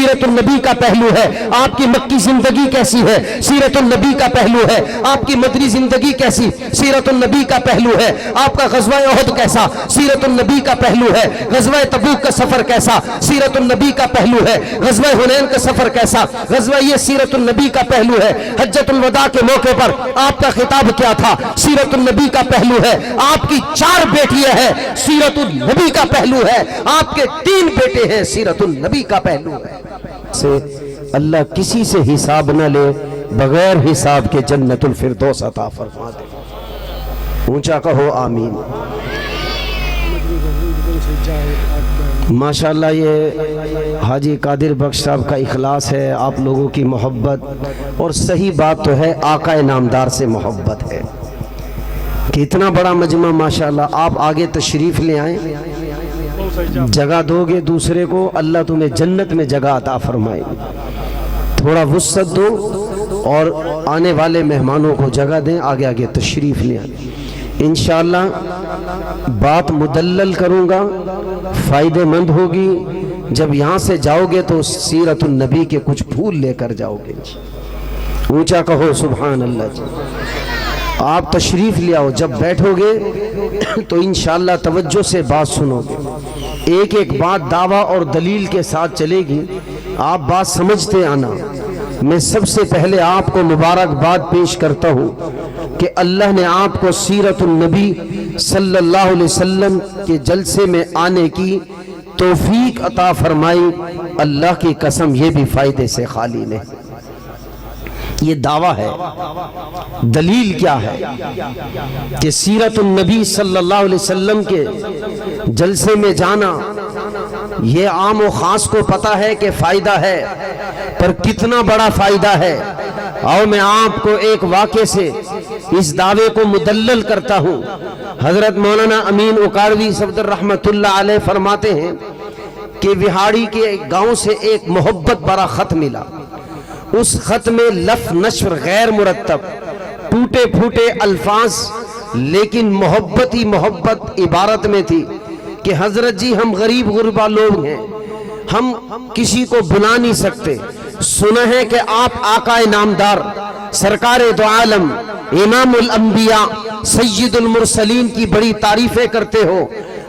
سیرت النبی کا پہلو ہے۔ آپ کی مکی زندگی کیسی ہے، سیرت النبی کا پہلو ہے۔ آپ کی مدنی زندگی کیسی، سیرت النبی کا پہلو ہے۔ آپ کا غزوہ احد کیسا، سیرت النبی کا پہلو ہے۔ غزوہ تبوک کا سفر کیسا، سیرت النبی کا پہلو ہے۔ غزوہ حنین کا سفر کیسا، غزوہ یہ سیرت النبی کا پہلو ہے۔ حجۃ الوداع کے موقع پر آپ کا خطاب کیا تھا، سیرت النبی کا پہلو ہے۔ آپ کی 4 بیٹیاں ہیں، سیرت النبی کا پہلو ہے۔ آپ کے 3 بیٹے ہیں، سیرت النبی کا پہلو ہے۔ سے اللہ کسی سے حساب نہ لے، بغیر حساب کے جنت الفردوس عطا فرما دے۔ اونچا کہو آمین۔ ماشاءاللہ یہ حاجی قادر بخش صاحب کا اخلاص ہے، آپ لوگوں کی محبت، اور صحیح بات تو ہے آقا نامدار سے محبت ہے کہ اتنا بڑا مجمع ماشاءاللہ۔ آپ آگے تشریف لے آئیں، جگہ دو گے دوسرے کو، اللہ تمہیں جنت میں جگہ عطا فرمائے۔ تھوڑا وسعت دو اور آنے والے مہمانوں کو جگہ دیں، آگے آگے تشریف لے آئیں۔ انشاءاللہ بات مدلل کروں گا، فائدہ مند ہوگی۔ جب یہاں سے جاؤ گے تو سیرت النبی کے کچھ پھول لے کر جاؤ گے۔ اونچا کہو سبحان اللہ جی۔ آپ تشریف لے آؤ، جب بیٹھو گے تو انشاءاللہ توجہ سے بات سنو گے۔ ایک ایک بات دعویٰ اور دلیل کے ساتھ چلے گی، آپ بات سمجھتے آنا۔ میں سب سے پہلے آپ کو مبارکباد پیش کرتا ہوں کہ اللہ نے آپ کو سیرت النبی صلی اللہ علیہ وسلم کے جلسے میں آنے کی توفیق عطا فرمائی۔ اللہ کی قسم یہ بھی فائدے سے خالی نہیں۔ یہ دعویٰ ہے، دلیل کیا ہے کہ سیرت النبی صلی اللہ علیہ وسلم کے جلسے میں جانا، یہ عام و خاص کو پتا ہے کہ فائدہ ہے، پر کتنا بڑا فائدہ ہے۔ اور میں آپ کو ایک واقعے سے اس دعوے کو مدلل کرتا ہوں۔ حضرت مولانا امین اکاڑوی صفدر رحمت اللہ علیہ فرماتے ہیں کہ وہاڑی کے گاؤں سے ایک محبت بڑا خط ملا۔ اس خط میں لفظ نشر غیر مرتب، ٹوٹے پھوٹے الفاظ، لیکن محبت ہی محبت عبارت میں تھی کہ حضرت جی ہم غریب غربا لوگ ہیں، ہم کسی کو بلا نہیں سکتے، سنا ہے کہ آپ آقا نامدار سرکار دو عالم امام الانبیاء سید المرسلین کی بڑی تعریفیں کرتے ہو،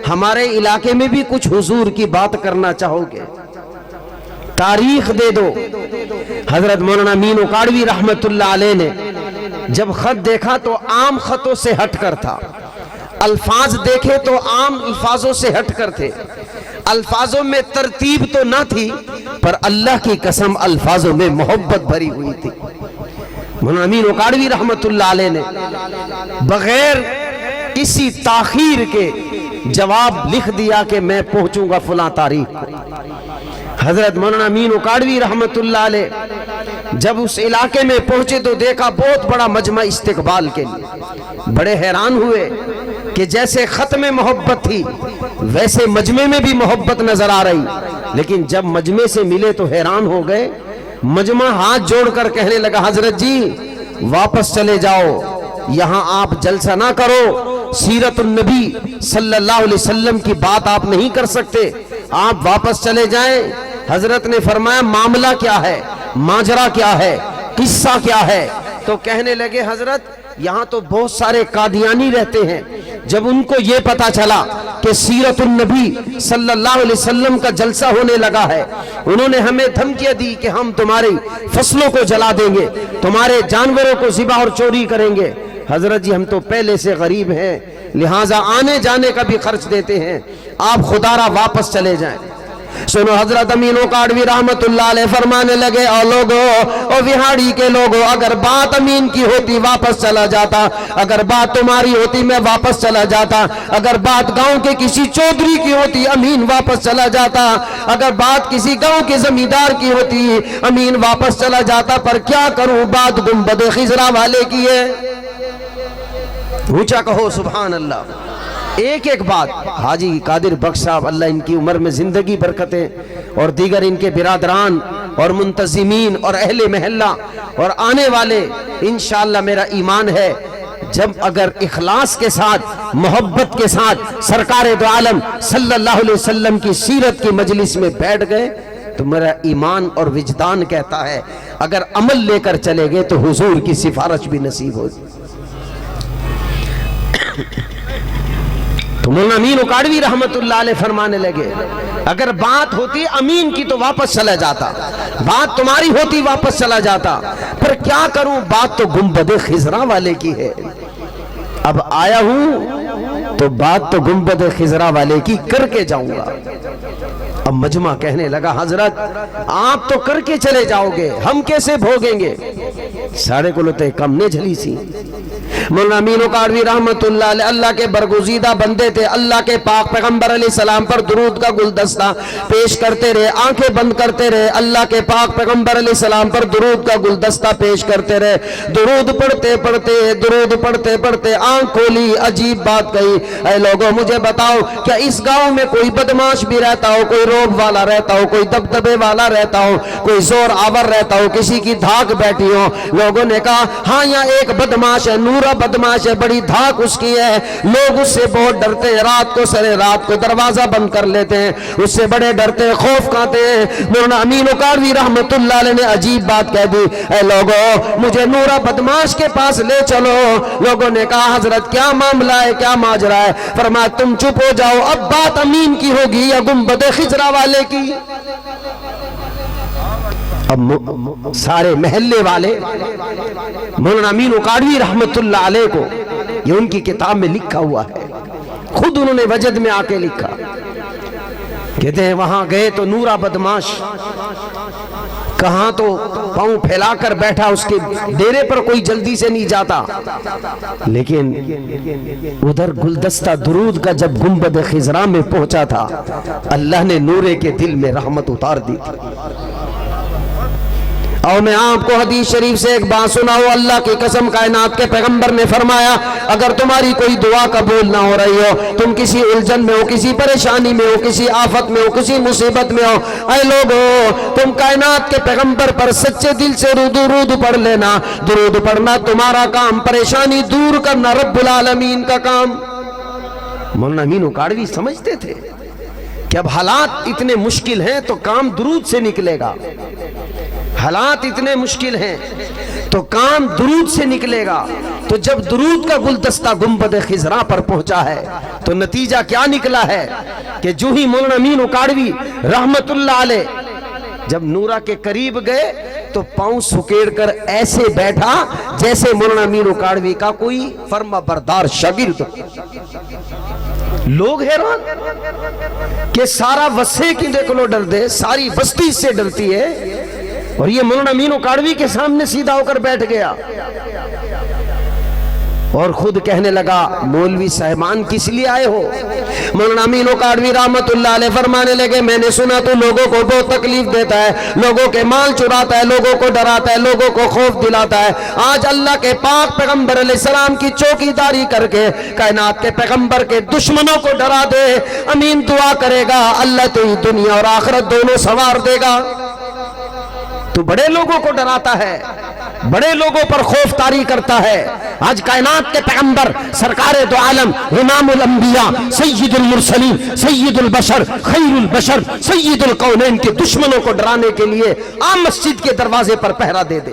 ہمارے علاقے میں بھی کچھ حضور کی بات کرنا چاہو گے، تاریخ دے دو۔ حضرت مولانا امین اکاڑوی رحمت اللہ علیہ نے جب خط دیکھا تو عام خطوں سے ہٹ کر تھا، الفاظ دیکھے تو عام الفاظوں سے ہٹ کر تھے، الفاظوں میں ترتیب تو نہ تھی، پر اللہ کی قسم الفاظوں میں محبت بھری ہوئی تھی۔ مولانا امین اکاڑوی رحمت اللہ علیہ نے بغیر کسی تاخیر کے جواب لکھ دیا کہ میں پہنچوں گا فلاں تاریخ کو۔ حضرت مولانا امین اکاڑوی رحمت اللہ علیہ جب اس علاقے میں پہنچے تو دیکھا بہت بڑا مجمع استقبال کے لیے، بڑے حیران ہوئے کہ جیسے خط میں محبت تھی ویسے مجمع میں بھی محبت نظر آ رہی، لیکن جب مجمع سے ملے تو حیران ہو گئے۔ مجمع ہاتھ جوڑ کر کہنے لگا حضرت جی واپس چلے جاؤ، یہاں آپ جلسہ نہ کرو، سیرت النبی صلی اللہ علیہ وسلم کی بات آپ نہیں کر سکتے، آپ واپس چلے جائیں۔ حضرت نے فرمایا معاملہ کیا ہے، ماجرا کیا ہے، قصہ کیا ہے؟ تو کہنے لگے حضرت یہاں تو بہت سارے قادیانی رہتے ہیں، جب ان کو یہ پتا چلا کہ سیرت النبی صلی اللہ علیہ وسلم کا جلسہ ہونے لگا ہے، انہوں نے ہمیں دھمکیاں دی کہ ہم تمہاری فصلوں کو جلا دیں گے، تمہارے جانوروں کو ذبح اور چوری کریں گے۔ حضرت جی ہم تو پہلے سے غریب ہیں، لہٰذا آنے جانے کا بھی خرچ دیتے ہیں، آپ خدا را واپس چلے جائیں۔ سنو حضرت امین اکاڑوی رحمت اللہ علیہ فرمانے لگے او لوگو، او وہاڑی کے لوگو، اگر بات امین کی ہوتی واپس چلا جاتا، اگر بات تمہاری ہوتی میں واپس چلا جاتا، اگر بات گاؤں کے کسی چودھری کی ہوتی امین واپس چلا جاتا، اگر بات کسی گاؤں کے زمیندار کی ہوتی امین واپس چلا جاتا، پر کیا کروں بات گنبد خضرا والے کی ہے۔ اونچا کہو سبحان اللہ۔ ایک ایک بات حاجی قادر بخش صاحب اللہ ان کی عمر میں زندگی برکتیں، اور دیگر ان کے برادران اور منتظمین اور اہل محلہ اور آنے والے، انشاءاللہ میرا ایمان ہے جب اگر اخلاص کے ساتھ محبت کے ساتھ سرکار دو عالم صلی اللہ علیہ وسلم کی سیرت کی مجلس میں بیٹھ گئے تو میرا ایمان اور وجدان کہتا ہے اگر عمل لے کر چلے گے تو حضور کی سفارش بھی نصیب ہوگی۔ تو مولانا امین اکاڑوی رحمت اللہ علیہ فرمانے لگے اگر بات ہوتی امین کی تو واپس چلا جاتا، بات تمہاری ہوتی واپس چلا جاتا، پھر کیا کروں، بات تو گنبد خضرا والے کی ہے، اب آیا ہوں تو بات تو گنبد خضرا والے کی کر کے جاؤں گا۔ اب مجمع کہنے لگا حضرت آپ تو کر کے چلے جاؤ گے، ہم کیسے بھوگیں گے؟ سارے کو لوتے کم نے جھلی سی۔ مولانا امین اکاڑوی رحمت اللہ علیہ اللہ کے برگزیدہ بندے تھے، اللہ کے پاک پیغمبر علیہ السلام پر درود کا گلدستہ پیش کرتے رہے، آنکھیں بند کرتے رہے، اللہ کے پاک پیغمبر علیہ السلام پر درود کا گلدستہ پیش کرتے رہے، درود پڑھتے پڑھتے درود پڑھتے پڑھتے آنکھ کھولی، عجیب بات کہی، اے لوگوں مجھے بتاؤ کیا اس گاؤں میں کوئی بدماش بھی رہتا ہو، کوئی روب والا رہتا ہو، کوئی دبدبے والا رہتا ہو، کوئی زور آور رہتا ہو، کسی کی دھاک بیٹھی ہو؟ لوگوں نے کہا ہاں یہاں ایک بدماش ہے، نورا بدماش ہے، بڑی دھاک اس کی ہے، لوگ اس سے بہت ڈرتے ہیں، رات کو سرے رات کو دروازہ بند کر لیتے ہیں، اس سے بڑے ڈرتے ہیں، خوف کھاتے ہیں۔ مولانا امین اکاڑوی رحمت اللہ علیہ نے عجیب بات کہہ دی، اے لوگوں مجھے نورا بدماش کے پاس لے چلو۔ لوگوں نے کہا حضرت کیا معاملہ ہے، کیا ماجرا ہے؟ فرمایا تم چپ ہو جاؤ، اب بات امین کی ہوگی یا گنبد خضرا والے کی؟ اب سارے محلے والے مولانا امین اکاڑوی رحمت اللہ علیہ کو، یہ ان کی کتاب میں لکھا ہوا ہے، خود انہوں نے وجد میں آ کے لکھا، کہتے ہیں وہاں گئے تو نورا بدماش کہاں تو پاؤں پھیلا کر بیٹھا، اس کے ڈیرے پر کوئی جلدی سے نہیں جاتا، لیکن ادھر گلدستہ درود کا جب گنبد خضرا میں پہنچا تھا اللہ نے نورے کے دل میں رحمت اتار دی تھی۔ اور میں آپ کو حدیث شریف سے ایک بات سناؤں، اللہ کی قسم کائنات کے پیغمبر نے فرمایا اگر تمہاری کوئی دعا قبول نہ ہو رہی ہو، تم کسی الجھن میں ہو، کسی پریشانی میں ہو، کسی آفت میں ہو، کسی مصیبت میں ہو، اے لوگو تم کائنات کے پیغمبر پر سچے دل سے درود پڑھ لینا۔ درود پڑھنا تمہارا کام، پریشانی دور کرنا رب العالمین کا کام۔ مولانا امین اکاڑوی سمجھتے تھے کہ اب حالات اتنے مشکل ہیں تو کام درود سے نکلے گا، حالات اتنے مشکل ہیں تو کام درود سے نکلے گا۔ تو جب درود کا گلدستہ گنبد خضرا پر پہنچا ہے تو نتیجہ کیا نکلا ہے کہ جو ہی مولانا امین اکاڑوی رحمت اللہ علیہ جب نورا کے قریب گئے تو پاؤں سکیڑ کر ایسے بیٹھا جیسے مولانا امین اکاڑوی کا کوئی فرما بردار شاگرد۔ لوگ حیران کہ سارا وسے کی دیکھ لو ڈر دے، ساری بستی اس سے ڈرتی ہے، اور یہ مولانا امین اکاڑوی کے سامنے سیدھا ہو کر بیٹھ گیا اور خود کہنے لگا مولوی صاحبان کس لیے آئے ہو؟ مولانا امین اکاڑوی رحمت اللہ علیہ فرمانے لگے میں نے سنا تو لوگوں کو بہت تکلیف دیتا ہے، لوگوں کے مال چراتا ہے، لوگوں کو ڈراتا ہے، لوگوں کو خوف دلاتا ہے، آج اللہ کے پاک پیغمبر علیہ السلام کی چوکی داری کر کے کائنات کے پیغمبر کے دشمنوں کو ڈرا دے۔ امین دعا کرے گا اللہ تو دنیا اور آخرت دونوں سنوار دے گا۔ تو بڑے لوگوں کو ڈراتا ہے، بڑے لوگوں پر خوف طاری کرتا ہے۔ آج کائنات کے پیغمبر سرکار دو عالم امام الانبیاء سید المرسلین سید البشر خیر البشر سید الکونین کے دشمنوں کو ڈرانے کے لیے عام مسجد کے دروازے پر پہرا دے دے۔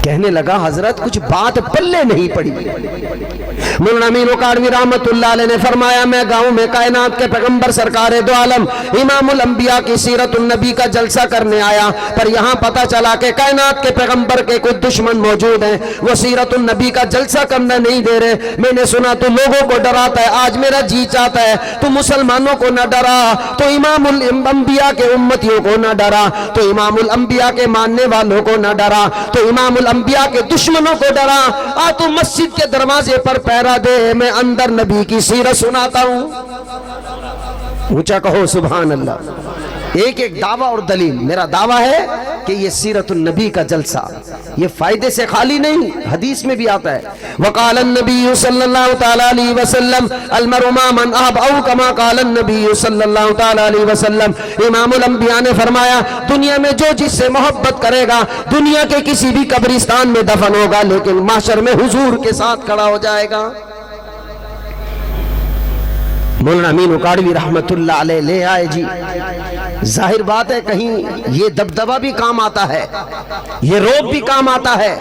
کہنے لگا حضرت کچھ بات پلے نہیں پڑی۔ مولانا امین اکاڑوی رحمت اللہ علیہ نے فرمایا میں گاؤں میں کائنات کے پیغمبر سرکار دو عالم امام الانبیاء کی سیرت النبی کا جلسہ کرنے آیا، پر یہاں پتا چلا کہ کائنات کے پیغمبر کے کچھ دشمن موجود ہیں، وہ سیرت النبی کا جلسہ کرنا نہیں دے رہے۔ میں نے سنا تو لوگوں کو ڈراتا ہے، آج میرا جی چاہتا ہے تو مسلمانوں کو نہ ڈرا، تو امام الانبیاء کے امتیوں کو نہ ڈرا، تو امام الانبیاء کے ماننے والوں کو نہ ڈرا، تو امام الانبیاء کے دشمنوں کو ڈرا۔ آ تو مسجد کے دروازے پر پہرا دے، میں اندر نبی کی سیرت سناتا ہوں۔ اونچا کہو سبحان اللہ۔ ایک ایک دعویٰ اور دلیل۔ میرا دعویٰ ہے کہ یہ سیرت النبی کا جلسہ یہ فائدے سے خالی نہیں، حدیث میں بھی آتا ہے وقال النبی صلی اللہ تعالی علیہ وسلم المرء مع من احب او کما قال النبی صلی اللہ تعالی علیہ وسلم۔ امام الانبیاء نے فرمایا دنیا میں جو جس سے محبت کرے گا دنیا کے کسی بھی قبرستان میں دفن ہوگا لیکن محشر میں حضور کے ساتھ کھڑا ہو جائے گا۔ مولانا امین اکاڑوی رحمت اللہ علیہ لے آئے جی. ظاہر بات ہے کہیں یہ دبدبہ بھی کام آتا ہے, یہ روب بھی کام آتا ہے.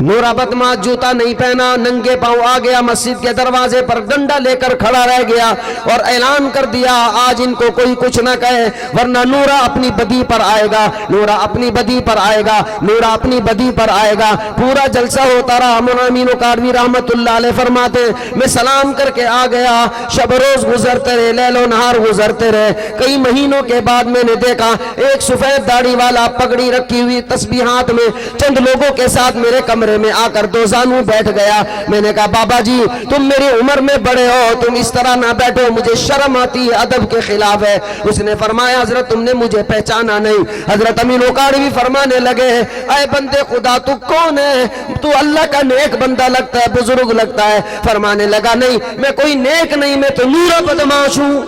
نورا بدماش جوتا نہیں پہنا, ننگے پاؤں آ گیا, مسجد کے دروازے پر ڈنڈا لے کر کھڑا رہ گیا اور اعلان کر دیا آج ان کو کوئی کچھ نہ کہے ورنہ نورا اپنی بدی پر آئے گا, نورا اپنی بدی پر آئے گا, نورا اپنی بدی پر آئے گا. پورا جلسہ ہوتا رہا. مولانا امین اکاڑوی رحمت اللہ علیہ فرماتے میں سلام کر کے آ گیا, شب روز گزرتے رہے, لیل و نہار گزرتے رہے. کئی مہینوں کے بعد میں نے دیکھا ایک سفید داڑھی والا پگڑی رکھی ہوئی تسبیحات میں چند لوگوں کے ساتھ میرے کمرے میں آ کر دو زانو بیٹھ گیا. میں نے کہا بابا جی تم میری عمر میں بڑے ہو, تم اس طرح نہ بیٹھو, مجھے شرم آتی ہے, ادب کے خلاف ہے. اس نے فرمایا حضرت تم نے مجھے پہچانا نہیں. حضرت امین اکاڑوی فرمانے لگے اے بندے خدا تو کون ہے, تو اللہ کا نیک بندہ لگتا ہے, بزرگ لگتا ہے. فرمانے لگا نہیں میں کوئی نیک نہیں, میں تو نورا بدماش ہوں.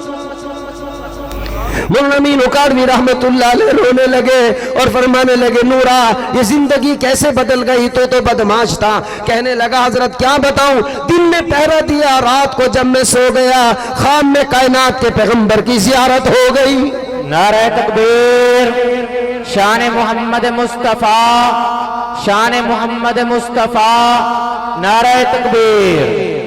مولانا امین اکاڑوی رحمت اللہ علیہ رونے لگے اور فرمانے لگے نورا یہ زندگی کیسے بدل گئی, تو بدماش تھا. کہنے لگا حضرت کیا بتاؤں, دن میں پہرا دیا, رات کو جب میں سو گیا خواب میں کائنات کے پیغمبر کی زیارت ہو گئی. نعرہ تکبیر, شان محمد مصطفیٰ, شان محمد مصطفیٰ, نعرہ تکبیر.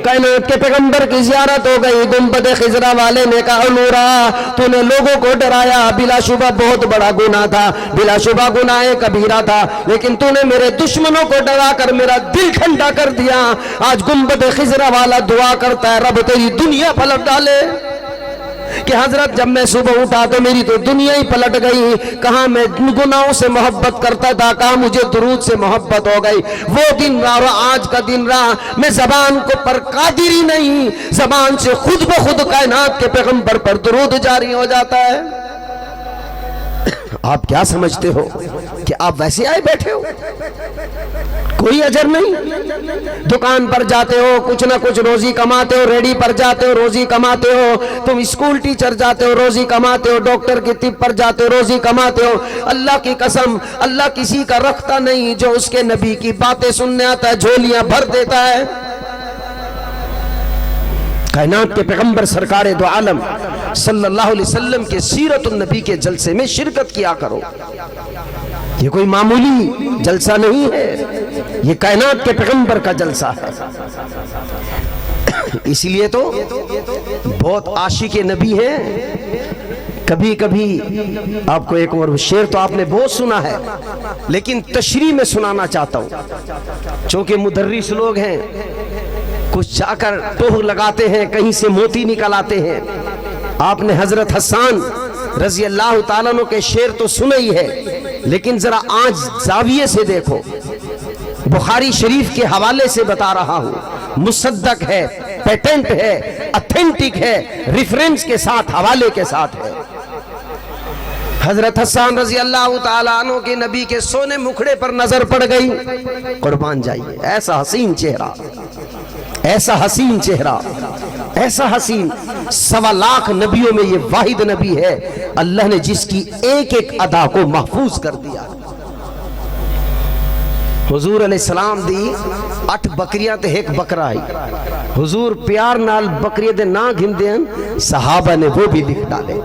کائنات کے پیغمبر کی زیارت ہو گئی. گنبد خضرا والے نے کہا نورا تو نے لوگوں کو ڈرایا, بلا شبہ بہت بڑا گناہ تھا, بلا شبہ گناہ کبیرہ تھا, لیکن تو نے میرے دشمنوں کو ڈرا کر میرا دل ٹھنڈا کر دیا. آج گنبد خضرا والا دعا کرتا ہے رب تیری دنیا پلٹ ڈالے. کہ حضرت جب میں صبح اٹھا تو میری تو دنیا ہی پلٹ گئی. کہاں میں گناہوں سے محبت کرتا تھا, کہاں مجھے درود سے محبت ہو گئی. وہ دن رہا اور آج کا دن رہا, میں زبان کو پر قادر ہی نہیں, زبان سے خود بخود کائنات کے پیغمبر پر درود جاری ہو جاتا ہے. آپ کیا سمجھتے ہو کہ آپ ویسے آئے بیٹھے ہو, کوئی اجر نہیں. دکان پر جاتے ہو کچھ نہ کچھ روزی کماتے ہو, ریڈی پر جاتے ہو روزی کماتے ہو, تم اسکول ٹیچر جاتے ہو روزی کماتے ہو, ڈاکٹر کی طب پر جاتے ہو روزی کماتے ہو. اللہ کی قسم اللہ کسی کا رکھتا نہیں, جو اس کے نبی کی باتیں سننے آتا ہے جھولیاں بھر دیتا ہے. کائنات کے پیغمبر سرکار دو عالم صلی اللہ علیہ وسلم کے سیرت النبی کے جلسے میں شرکت کیا کرو. یہ کوئی معمولی جلسہ نہیں ہے, یہ کائنات کے پیغمبر کا جلسہ ہے. اس لیے تو بہت عاشق نبی ہیں. کبھی کبھی آپ کو ایک اور شعر تو آپ نے بہت سنا ہے, لیکن تشریح میں سنانا چاہتا ہوں. چونکہ مدرس لوگ ہیں, کچھ جا کر ٹوہ لگاتے ہیں, کہیں سے موتی نکل آتے ہیں. آپ نے حضرت حسان رضی اللہ تعالیٰ عنہ کے شعر تو سنا ہی ہے, لیکن ذرا آج زاویے سے دیکھو. بخاری شریف کے حوالے سے بتا رہا ہوں, مصدق ہے, پیٹنٹ ہے, اتھینٹک ہے, ریفرنس کے ساتھ, حوالے کے ساتھ ہے. حضرت حسان رضی اللہ تعالیٰ عنہ کے نبی کے سونے مکھڑے پر نظر پڑ گئی. قربان جائیے, ایسا حسین چہرہ, ایسا حسین چہرہ, ایسا حسین. 1.25 لاکھ نبیوں میں یہ واحد نبی ہے اللہ نے جس کی ایک ایک ادا کو محفوظ کر دیا. حضور علیہ السلام دی 8 بکریاں تے ایک بکرا آئی. حضور پیار نال بکریاں دے نا گھندے ہیں, صحابہ نے وہ بھی لکھ ڈالے.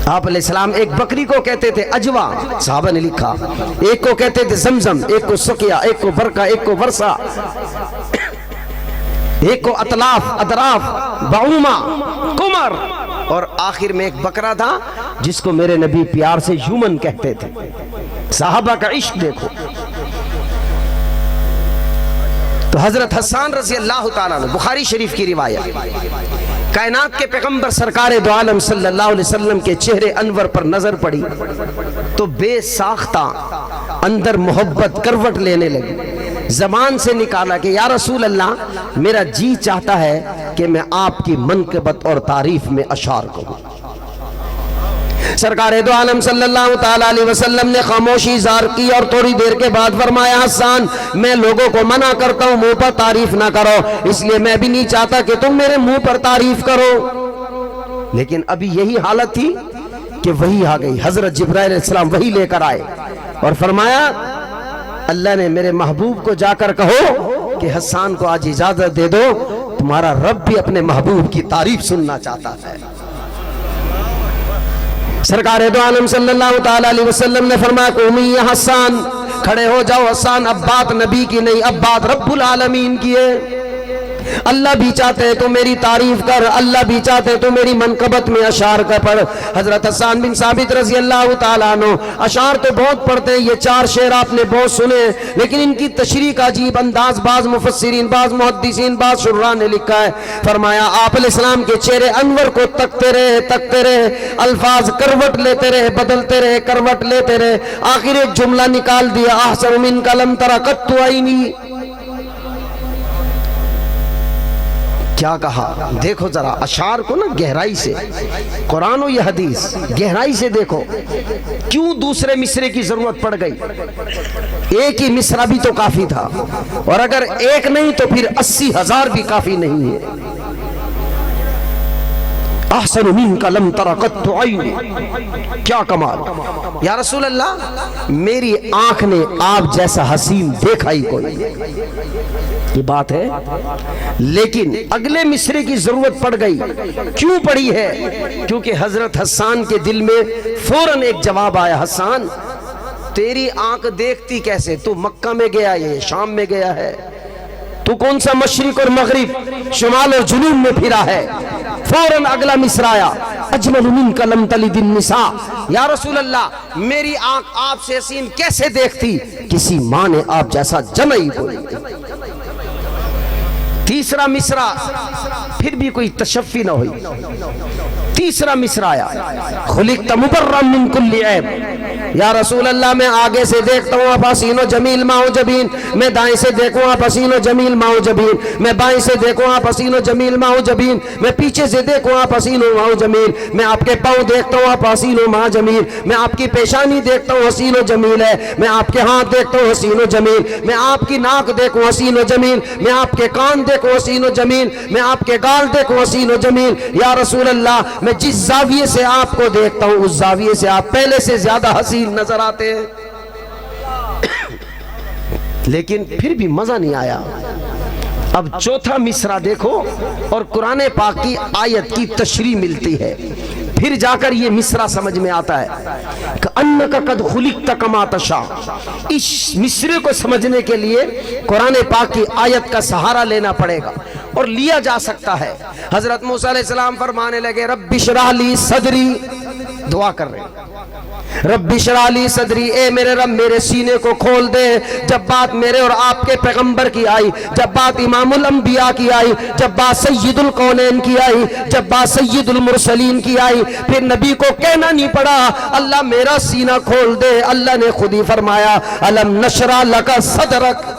آپ علیہ السلام ایک بکری کو کہتے تھے اجوا, صحابہ نے لکھا. ایک کو کہتے تھے زمزم, ایک کو سقیا, ایک کو برکہ, ایک کو ورسا, ایک کو اطلاف, ادراف, بعوما, کمر, اور آخر میں ایک بکرا تھا جس کو میرے نبی پیار سے یومن کہتے تھے. صحابہ کا عشق دیکھو. تو حضرت حسان رضی اللہ تعالیٰ عنہ, بخاری شریف کی روایت, کائنات کے پیغمبر سرکار دو عالم صلی اللہ علیہ وسلم کے چہرے انور پر نظر پڑی تو بے ساختہ اندر محبت کروٹ لینے لگی. زبان سے نکالا کہ یا رسول اللہ میرا جی چاہتا ہے کہ میں آپ کی منقبت اور تعریف میں اشعار کروں. سرکار دو عالم صلی اللہ تعالیٰ علیہ وسلم نے خاموشی زار کی اور تھوڑی دیر کے بعد فرمایا حسان میں لوگوں کو منع کرتا ہوں منہ پر تعریف نہ کرو, اس لیے میں بھی نہیں چاہتا کہ تم میرے منہ پر تعریف کرو. لیکن ابھی یہی حالت تھی کہ وحی آ گئی. حضرت جبرائیل علیہ السلام وحی لے کر آئے اور فرمایا اللہ نے میرے محبوب کو جا کر کہو کہ حسان کو آج اجازت دے دو تمہارا رب بھی اپنے محبوب کی تعریف سننا چاہتا ہے۔ سرکار دو عالم صلی اللہ تعالی علیہ وسلم نے فرمایا قومی یا حسان، کھڑے ہو جاؤ حسان، اب بات نبی کی نہیں، اب بات رب العالمین کی ہے۔ اللہ بھی چاہتے ہیں تو میری تعریف کر، اللہ بھی چاہتے ہیں تو میری منقبت میں اشعار کا پڑھ۔ حضرت حسان بن ثابت رضی اللہ تعالیٰ عنہ اشعار تو بہت پڑھتے ہیں، یہ 4 شعر آپ نے بہت سنے، لیکن ان کی تشریح کا عجیب انداز بعض مفسرین، بعض محدثین، بعض شراح نے لکھا ہے۔ فرمایا آپ علیہ السلام کے چہرے انور کو تکتے رہے، الفاظ کروٹ لیتے رہے، بدلتے رہے، کروٹ لیتے رہے، آخر ایک جملہ نکال دیا، احسن منک لم تر قط عینی۔ کیا کہا؟ دیکھو ذرا اشعار کو نا گہرائی سے، قرآن و یہ حدیث گہرائی سے دیکھو، کیوں دوسرے مصرے کی ضرورت پڑ گئی؟ ایک ہی مصرع بھی تو کافی تھا، اور اگر ایک نہیں تو پھر 80,000 بھی کافی نہیں ہے۔ احسن منک لم تر قط عینی، کیا کمال! یا رسول اللہ میری آنکھ نے آپ جیسا حسین دیکھا ہی کوئی، یہ بات ہے۔ لیکن اگلے مصرے کی ضرورت پڑ گئی، کیوں پڑی ہے؟ کیونکہ حضرت حسان کے دل میں فوراً ایک جواب آیا، حسان تیری آنکھ دیکھتی کیسے؟ تو مکہ میں گیا ہے، شام میں گیا ہے، تو کون سا مشرق اور مغرب، شمال اور جنوب میں پھرا ہے؟ فوراً اگلا مصرع آیا، اجمل منک لم تلد النساء، یا رسول اللہ میری آنکھ آپ سے حسین کیسے دیکھتی؟ کسی ماں نے آپ جیسا جمع ہی کوئی۔ تیسرا مصرع پھر بھی کوئی تشفی نہ ہوئی، تیسرا مصرع آیا، خلقت مبرأ من کل عیب، یا رسول اللہ میں آگے سے دیکھتا ہوں آپ حسین و جمیل ماؤ جبین، میں دائیں سے دیکھوں آپ حسین و جمیل ماؤ جبین، میں بائیں سے دیکھوں آپ حسین و جمیل ماؤ جبین، میں پیچھے سے دیکھوں آپ حسین و ماؤ جمیل، میں آپ کے پاؤں دیکھتا ہوں آپ حسین و ماؤ جمیل، میں آپ کی پیشانی دیکھتا ہوں حسین و جمیل ہے، میں آپ کے ہاتھ دیکھتا ہوں حسین و جمیل، میں آپ کی ناک دیکھوں حسین و جمیل، میں آپ کے کان دیکھوں حسین و جمیل، میں آپ کے گال دیکھوں حسین و جمیل، یا رسول اللہ میں جس زاویے سے آپ کو دیکھتا ہوں اس زاویے سے آپ پہلے سے زیادہ حسین نظر آتے ہیں۔ لیکن پھر بھی مزہ نہیں آیا۔ اب چوتھا مصرع دیکھو اور قرآن پاک کی آیت کی تشریح ملتی ہے، پھر جا کر یہ مصرع سمجھ میں آتا ہے کہ انک قد خلقت کما تشاء۔ اس مصرع کو سمجھنے کے لیے قرآن پاک کی آیت کا سہارا لینا پڑے گا، اور لیا جا سکتا ہے۔ حضرت موسیٰ علیہ السلام فرمانے لگے رب اشرح لی صدری، دعا کر رہے ہیں رب اشرح لی صدری، اے میرے رب میرے سینے کو کھول دے۔ جب بات میرے اور آپ کے پیغمبر کی آئی، جب بات امام الانبیاء کی آئی، جب بات سید القونین کی آئی، جب بات سید المرسلین کی آئی، پھر نبی کو کہنا نہیں پڑا اللہ میرا سینہ کھول دے، اللہ نے خود ہی فرمایا الم نشرح لک صدرک۔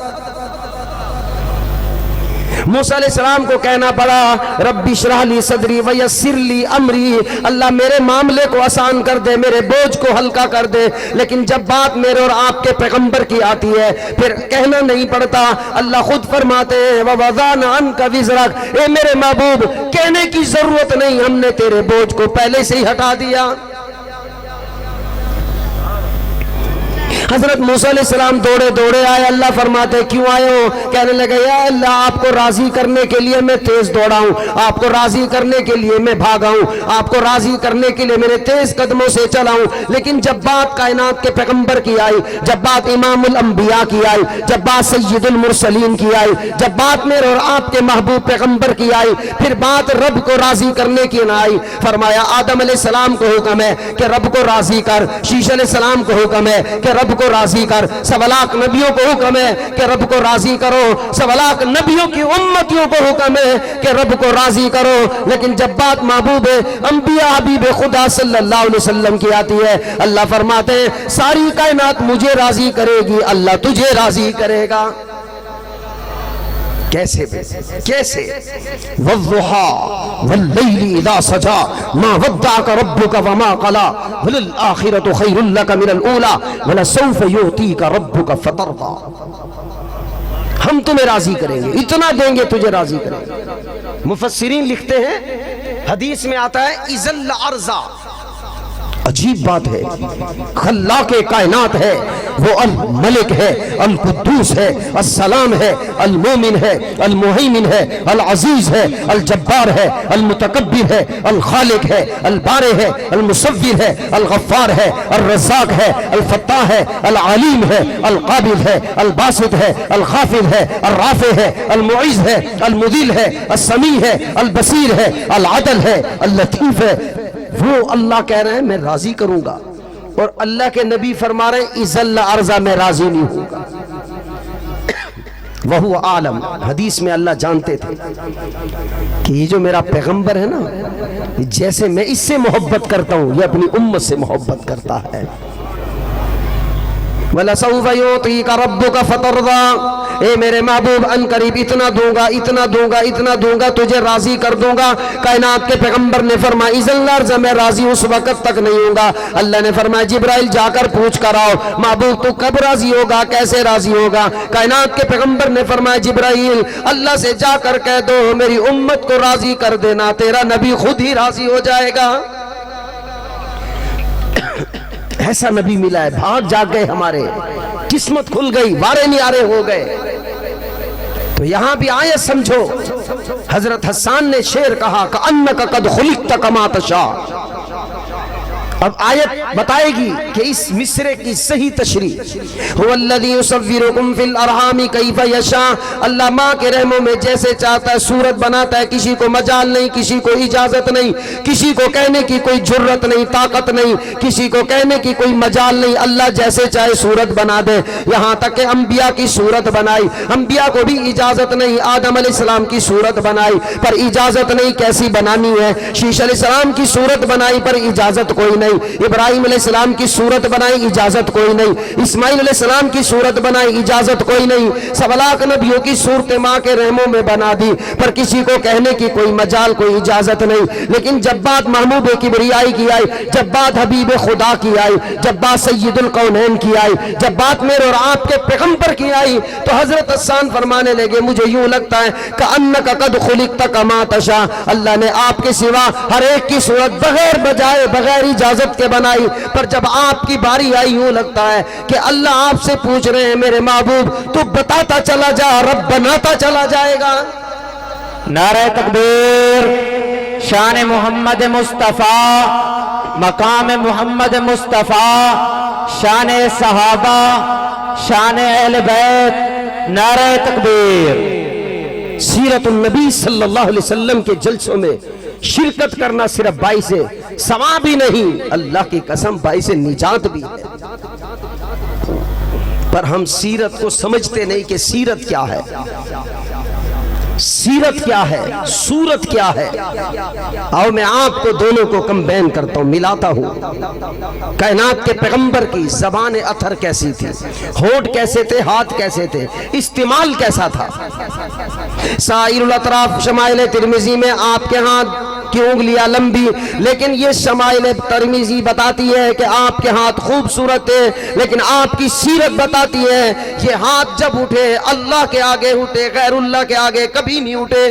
موسیٰ علیہ السلام کو کہنا پڑا رب اشرح لی صدری ویسر لی امری، اللہ میرے معاملے کو آسان کر دے، میرے بوجھ کو ہلکا کر دے۔ لیکن جب بات میرے اور آپ کے پیغمبر کی آتی ہے پھر کہنا نہیں پڑتا، اللہ خود فرماتے ہیں وَوَضَعْنَا عَنْكَ وِزْرَكَ، اے میرے محبوب کہنے کی ضرورت نہیں، ہم نے تیرے بوجھ کو پہلے سے ہی ہٹا دیا۔ حضرت موسیٰ علیہ السلام دوڑے دوڑے آئے، اللہ فرماتے کیوں آئے ہو؟ کہنے لگے یا اللہ آپ کو راضی کرنے کے لیے میں تیز دوڑا ہوں، آپ کو راضی کرنے کے لیے میں بھاگا ہوں، آپ کو راضی کرنے کے لیے میرے تیز قدموں سے چلا ہوں۔ لیکن جب بات کائنات کے پیغمبر کی آئی، جب بات امام الانبیاء کی آئی، جب بات سید المرسلین کی آئی، جب بات میرے اور آپ کے محبوب پیغمبر کی آئی، پھر بات رب کو راضی کرنے کی نہ آئی۔ فرمایا آدم علیہ السلام کو حکم ہے کہ رب کو راضی کر، شیش علیہ السلام کو حکم ہے کہ رب کو راضی کر، 1.25 لاکھ نبیوں کو حکم ہے کہ رب کو راضی کرو، 1.25 لاکھ نبیوں کی امتیوں کو حکم ہے کہ رب کو راضی کرو۔ لیکن جب بات محبوب انبیاء حبیب خدا صلی اللہ علیہ وسلم کی آتی ہے، اللہ فرماتے ہیں ساری کائنات مجھے راضی کرے گی، اللہ تجھے راضی کرے گا۔ کیسے کیسے؟ وَالضُّحَىٰ وَاللَّيْلِ إِذَا سَجَىٰ مَا وَدَّعَكَ رَبُّكَ وَمَا قَلَىٰ وَلَلْآخِرَةُ خَيْرٌ لَكَ مِنَ الْأُولَىٰ وَلَسَوْفَ يُعْطِيكَ رَبُّكَ فَتَرْضَىٰ۔ ہم تمہیں راضی کریں گے، اتنا دیں گے تجھے راضی کریں گے۔ مفسرین لکھتے ہیں حدیث میں آتا ہے اِذَا الْأَرْضَ، عجیب بات ہے، خلاق کائنات ہے، وہ الملک ہے، القدوس ہے، السلام ہے، المومن ہے، المہیمن ہے، العزیز ہے، الجبار ہے، المتکبر ہے، الخالق ہے، البارئ ہے، المصور ہے، الغفار ہے، الرزاق ہے، الفتاح ہے، العلیم ہے، القابض ہے، الباسط ہے، الخافض ہے، الرافع ہے، المعز ہے، المذل ہے، السمیع ہے، البصیر ہے، العدل ہے، اللطیف ہے۔ وہ اللہ کہہ رہے ہیں میں راضی کروں گا، اور اللہ کے نبی فرما رہے ہیں اذا لارضا میں راضی نہیں ہوں گا۔ وہو عالم، حدیث میں اللہ جانتے تھے کہ یہ جو میرا پیغمبر ہے نا، جیسے میں اس سے محبت کرتا ہوں یہ اپنی امت سے محبت کرتا ہے۔ وَلَسَوْفَ يُعْطِيكَ رَبُّكَ فَتَرْضَىٰ، اے میرے محبوب ان قریب اتنا دوں گا، اتنا دوں گا، اتنا دوں گا، تجھے راضی کر دوں گا۔ کائنات کے پیغمبر نے فرمایا اذا لارضا میں راضی اس وقت تک نہیں ہوں گا۔ اللہ نے فرمایا جبرائیل جا کر پوچھ کر آؤ محبوب تو کب راضی ہوگا، کیسے راضی ہوگا؟ کائنات کے پیغمبر نے فرمایا جبرائیل اللہ سے جا کر کہہ دو میری امت کو راضی کر دینا، تیرا نبی خود ہی راضی ہو جائے گا۔ ایسا نبی ملا ہے، بھاگ جاگ گئے، ہمارے قسمت کھل گئی، وارے نیارے ہو گئے۔ تو یہاں بھی آیت سمجھو، حضرت حسان نے شعر کہا کأنک قد خلقت کما تشاء۔ اب آیت بتائے گی کہ اس مصرے کی صحیح تشریح۔ هو الذی یصورکم فی الارحام کیف یشاء، اللہ ماں کے رحموں میں جیسے چاہتا ہے صورت بناتا ہے، کسی کو مجال نہیں، کسی کو اجازت نہیں، کسی کو کہنے کی کوئی جرت نہیں، طاقت نہیں، کسی کو کہنے کی کوئی مجال نہیں، اللہ جیسے چاہے صورت بنا دے۔ یہاں تک کہ انبیاء کی صورت بنائی، انبیاء کو بھی اجازت نہیں، آدم علیہ السلام کی صورت بنائی پر اجازت نہیں کیسی بنانی ہے، شیش علیہ السلام کی صورت بنائی پر اجازت کوئی نہیں، ابراہیم علیہ السلام کی صورت بنائی اجازت کوئی نہیں، اسماعیل علیہ السلام کی صورت بنائی اجازت کوئی نہیں، 7 لاکھ نبیوں کی صورت ماں کے رحموں میں بنا دی پر کسی کو کہنے کی کوئی مجال کوئی اجازت نہیں۔ لیکن جب بات محبوب کبریائی کی آئی، جب بات حبیب خدا کی آئی، جب بات سید القونین کی آئی، جب بات میرے اور آپ کے پیغمبر کی آئی تو حضرت حسان فرمانے لگے مجھے یوں لگتا ہے کأنک قد خلقت کما تشاء، اللہ نے آپ کے سوا ہر ایک کی صورت بغیر بجائے بغیر اجازت کے بنائی، پر جب آپ کی باری آئی یوں لگتا ہے کہ اللہ آپ سے پوچھ رہے ہیں میرے محبوب تو بتاتا چلا جا، رب بناتا چلا جائے گا۔ نعرہ تکبیر، شان محمد مصطفیٰ، مقام محمد مصطفیٰ، شان صحابہ، شان اہل بیت، نعرہ تکبیر۔ سیرت النبی صلی اللہ علیہ وسلم کے جلسوں میں شرکت کرنا صرف باعث ثواب ہی نہیں، اللہ کی قسم باعث نجات بھی ہے۔ پر ہم سیرت کو سمجھتے نہیں کہ سیرت کیا ہے، سیرت کیا ہے، صورت کیا ہے۔ آؤ میں آپ کو دونوں کو کمبین کرتا ہوں، ملاتا ہوں۔ کائنات کے پیغمبر کی زبان اطہر کیسی تھی، ہونٹ کیسے تھے، ہاتھ کیسے تھے، استعمال کیسا تھا۔ سائر الاطراف شمائل ترمذی میں آپ کے ہاتھ کی انگلیاں لمبی، لیکن یہ شمائل ترمذی بتاتی ہے کہ آپ کے ہاتھ خوبصورت ہے، لیکن آپ کی سیرت بتاتی ہے یہ ہاتھ جب اٹھے اللہ کے آگے اٹھے، غیر اللہ کے آگے کبھی نہیں اٹھے۔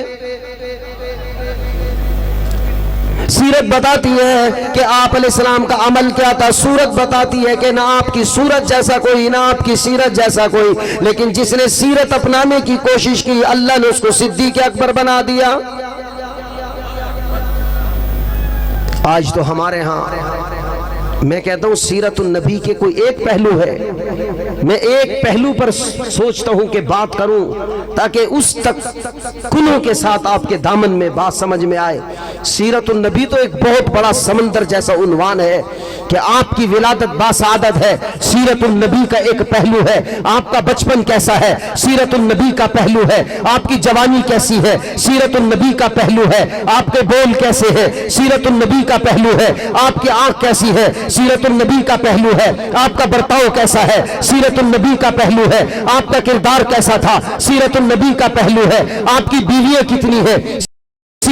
سیرت بتاتی ہے کہ آپ علیہ السلام کا عمل کیا تھا، صورت بتاتی ہے کہ نہ آپ کی صورت جیسا کوئی، نہ آپ کی سیرت جیسا کوئی، لیکن جس نے سیرت اپنانے کی کوشش کی اللہ نے اس کو صدیق اکبر بنا دیا۔ آج تو ہمارے ہاں میں کہتا ہوں سیرت النبی کے کوئی ایک پہلو ہے، میں ایک پہلو پر سوچتا ہوں کہ بات کروں تاکہ اس تک کنوں کے ساتھ آپ کے دامن میں بات سمجھ میں آئے۔ سیرت النبی تو ایک بہت بڑا سمندر جیسا عنوان ہے کہ آپ کی ولادت باسعادت ہے، سیرت النبی کا ایک پہلو ہے۔ آپ کا بچپن کیسا ہے، سیرت النبی کا پہلو ہے۔ آپ کی جوانی کیسی ہے، سیرت النبی کا پہلو ہے۔ آپ کے بول کیسے ہیں، سیرت النبی کا پہلو ہے۔ آپ کی آنکھ کیسی ہے، سیرت النبی کا پہلو ہے۔ آپ کا برتاؤ کیسا ہے، سیرت النبی کا پہلو ہے۔ آپ کا کردار کیسا تھا، سیرت النبی کا پہلو ہے۔ آپ کی بیویاں کتنی ہے،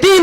3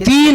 3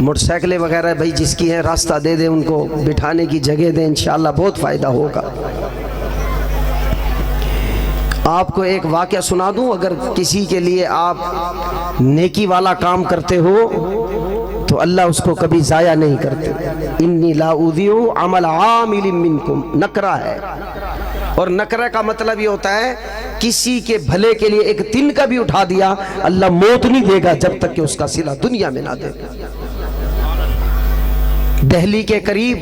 موٹر سائیکلیں وغیرہ بھائی جس کی ہیں راستہ دے دیں، ان کو بٹھانے کی جگہ دیں، انشاءاللہ بہت فائدہ ہوگا۔ آپ کو ایک واقعہ سنا دوں، اگر کسی کے لیے آپ نیکی والا کام کرتے ہو تو اللہ اس کو کبھی ضائع نہیں کرتے۔ انی لا اضیع عمل عامل منکم، نکرہ ہے، اور نکرہ کا مطلب یہ ہوتا ہے کسی کے بھلے کے لیے ایک دن کا بھی اٹھا دیا، اللہ موت نہیں دے گا جب تک کہ اس کا صلہ دنیا میں نہ دے۔ دہلی کے قریب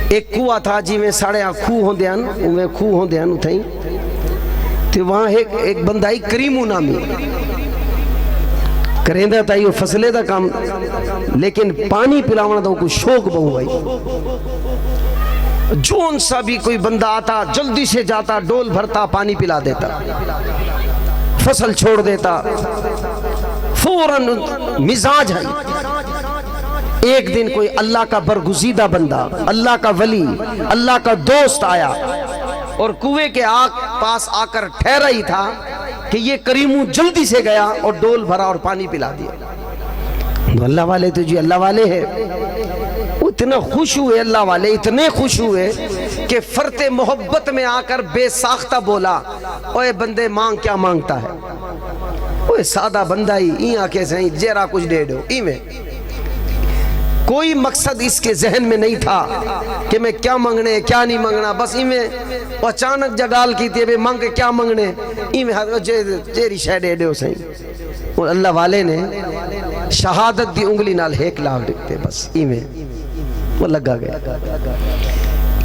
ایک کنواں تھا جی میں ساڑے کھو ہوندے ہیں اتھیں، تو وہاں ایک بندہ ہی کریمو نامی کریندہ تھا، یہ فصلے دا کام، لیکن پانی پلاونا تھا کوئی شوق بہو بھائی، جون سا بھی کوئی بندہ آتا جلدی سے جاتا، ڈول بھرتا، پانی پلا دیتا، فصل چھوڑ دیتا، فوراً مزاج ہے۔ ایک دن کوئی اللہ کا برگزیدہ بندہ، اللہ کا ولی، اللہ کا دوست آیا اور کنویں کے پاس آ کر ٹھہرا ہی تھا کہ یہ کریمو جلدی سے گیا اور ڈول بھرا اور پانی پلا دیا۔ اللہ والے تو جی اللہ والے ہیں، اتنا خوش ہوئے اللہ والے، اتنے خوش ہوئے کہ فرط محبت میں آ کر بے ساختہ بولا، اوے بندے مانگ کیا مانگتا ہے؟ اوے سادہ بندہ ہی این آکے سہیں جیرا کچھ دے دو، ای میں کوئی مقصد اس کے ذہن میں نہیں تھا کہ میں کیا مانگنے کیا نہیں مانگنا، بس ای میں اچانک جگال کی تھی مانگ کیا مانگنے، ای میں جیری شے دے دو سہیں۔ اور اللہ والے نے شہادت دی انگلی نال ہیک لاغ دکھتے، بس ای میں وہ لگا گیا۔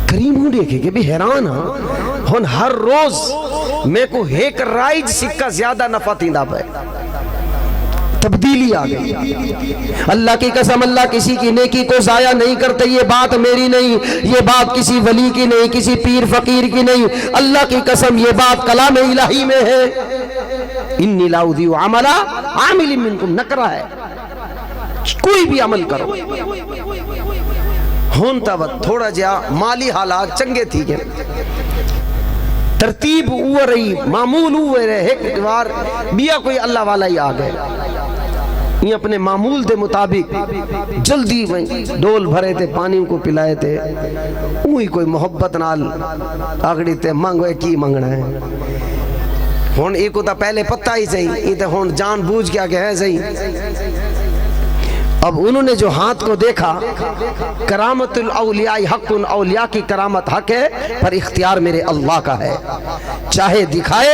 کریم ہوں دیکھے کہ بھی حیران ہاں، ہر روز میں کو ہیک رائج سکہ زیادہ نفع تیندہ پہ، تبدیلی آ گئی۔ اللہ کی قسم اللہ کسی کی نیکی کو ضائع نہیں کرتے، یہ بات میری نہیں، یہ بات کسی ولی کی نہیں، کسی پیر فقیر کی نہیں، اللہ کی قسم یہ بات کلام الہی میں ہے۔ انی لا اضیع عمل عامل منکم، نکرہ ہے، کوئی بھی عمل کرو۔ ہونتا وقت تھوڑا جا مالی حالات چنگے تھی گئے، ترتیب اوہ رہی، معمول اوہ رہے، ایک بار بیا کوئی اللہ والا ہی آ گئے، یہ اپنے معمول دے مطابق جلدی ڈول بھرے تھے، پانی کو پلائے تھے، وہی کوئی محبت نال آگڑی تے مانگوئے کی مانگنا ہے۔ ہون ایک ہوتا پہلے پتہ ہی صحیح، یہ تے ہون جان بوجھ کیا کہ ہے صحیح۔ اب انہوں نے جو ہاتھ کو دیکھا، کرامت الاولیاء حق، اولیاء کی کرامت حق ہے، پر اختیار میرے اللہ کا ہے، چاہے دکھائے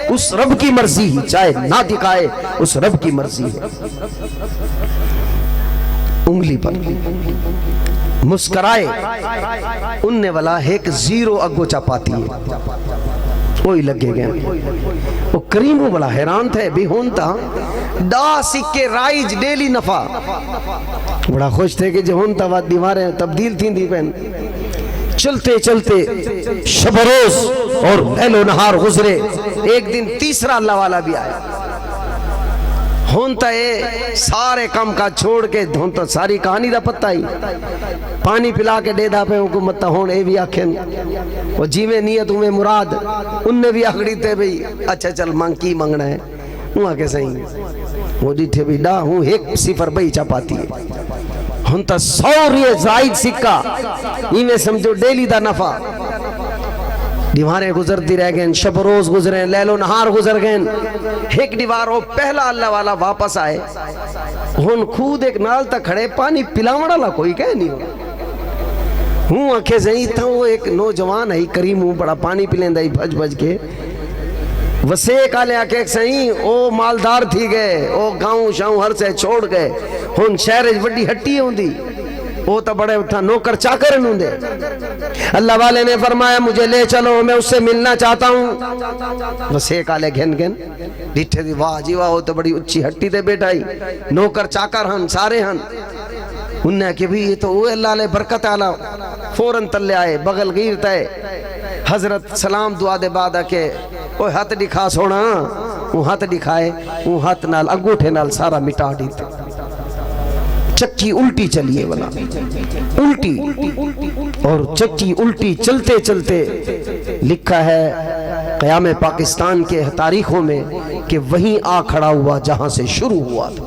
اس رب کی مرضی ہی، چاہے نہ دکھائے اس رب کی مرضی ہے۔ انگلی پر مسکرائے اننے والا ایک زیرو اگو چاپاتی ہے، وہی لگے گئے۔ وہ کریموں بڑا حیران تھے بھی ہونتا دا سکے رائج ڈیلی نفع، بڑا خوش تھے کہ جو ہونتا وقت دیواریں تبدیل تھیں دی پہن، چلتے چلتے شب روز اور لیل و نہار گزرے، ایک دن تیسرا اللہ والا بھی آیا، ہونتا ہے سارے کام کا چھوڑ کے، ہونتا ساری کہانی دا پتہ ہی، پانی پلا کے دے دا پہ حکومت ہون اے بھی آکھیں، وہ جیویں نیت ہوئے مراد، ان نے بھی آگڑی تے بھی اچھا چل مانگ کی مانگنا ہے، وہ آکے صحیح، وہ دیٹھے بھی ڈا ہوں ایک صفر بھئی چاپاتی ہے، ہونتا 100 ریے زائد سکہ، یہ میں سمجھو ڈیلی دا نفع، دیواریں گزرتی رہ گئیں، شب روز گزریں، لیل و نہار گزر گئیں، ایک دیوار ہو پہلا اللہ والا واپس آئے، ہون خود ایک نال تک کھڑے، پانی پلاوڑا لا کوئی کہہ نہیں ہو، ہوں آنکھیں زہی تھا، وہ ایک نوجوان ہے کریم ہوں، بڑا پانی پلیں دائی بھج بھج کے، وسے کالے آکے سہی او مالدار تھی گئے، او گاؤں شاؤں ہر سے چھوڑ گئے، ہون شہر وڈی ہٹی ہوں دی، وہ تو بڑے اٹھا نوکر چاکر انہوں دے۔ اللہ والے نے فرمایا مجھے لے چلو، میں اس سے ملنا چاہتا ہوں۔ وسے کالے گھن گھن ڈٹھے دی، واہ جی واہ، وہ تو بڑی اچھی ہٹی دے بیٹھائی، نوکر چاکر ہن سارے ہن، انہوں نے کہ بھی یہ تو وہ اللہ علیہ برکت آلہ، فوراں تلے آئے، بغل غیرت ہے، حضرت سلام دعا دے بعد آکے وہ ہاتھ دکھا سونا، وہ ہاتھ دکھائے، وہ ہاتھ نال انگوٹھے نال سارا مٹا دیتے، چکی الٹی چلیے والا، الٹی، اور چکی الٹی چلتے چلتے لکھا ہے قیام پاکستان کے تاریخوں میں کہ وہیں آ کھڑا ہوا جہاں سے شروع ہوا تھا۔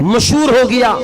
مشہور ہو گیا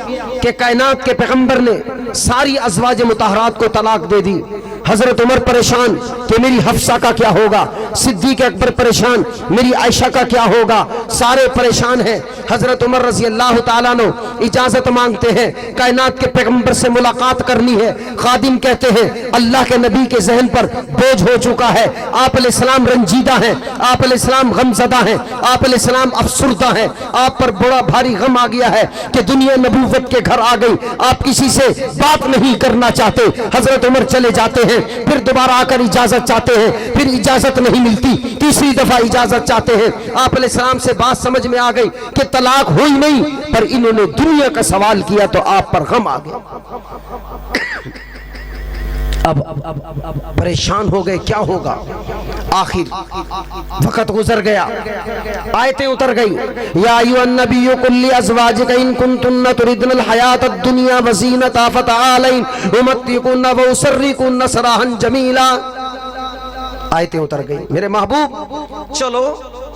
کہ کائنات کے پیغمبر نے ساری ازواج مطہرات کو طلاق دے دی. حضرت عمر پریشان کہ میری حفصہ کا کیا ہوگا, صدیق اکبر پریشان میری عائشہ کا کیا ہوگا, سارے پریشان ہیں. حضرت عمر رضی اللہ تعالیٰ عنہ اجازت مانگتے ہیں, کائنات کے پیغمبر سے ملاقات کرنی ہے. خادم کہتے ہیں اللہ کے نبی کے ذہن پر بوجھ ہو چکا ہے, آپ علیہ السلام رنجیدہ ہیں, آپ علیہ السلام غمزدہ ہیں, آپ علیہ السلام افسردہ ہیں, آپ پر بڑا بھاری غم آ گیا ہے کہ دنیا نبوت کے گھر آ گئی, آپ کسی سے بات نہیں کرنا چاہتے. حضرت عمر چلے جاتے ہیں, پھر دوبارہ آ کر اجازت چاہتے ہیں, پھر اجازت نہیں ملتی, تیسری دفعہ اجازت چاہتے ہیں. آپ علیہ السلام سے بات سمجھ میں آ گئی کہ طلاق ہوئی نہیں, پر انہوں نے دنیا کا سوال کیا تو آپ پر غم آ گیا. اب پریشان ہو گئے کیا ہوگا. آخر وقت گزر گیا, آیتیں اتر گئی, یا ایھا النبی قل لازواجک ان کنتن تردن الحیاۃ الدنیا وزینتہا فتعالین امتعکن واسرحکن سراحا جمیلا. آیتیں اتر گئی. میرے محبوب چلو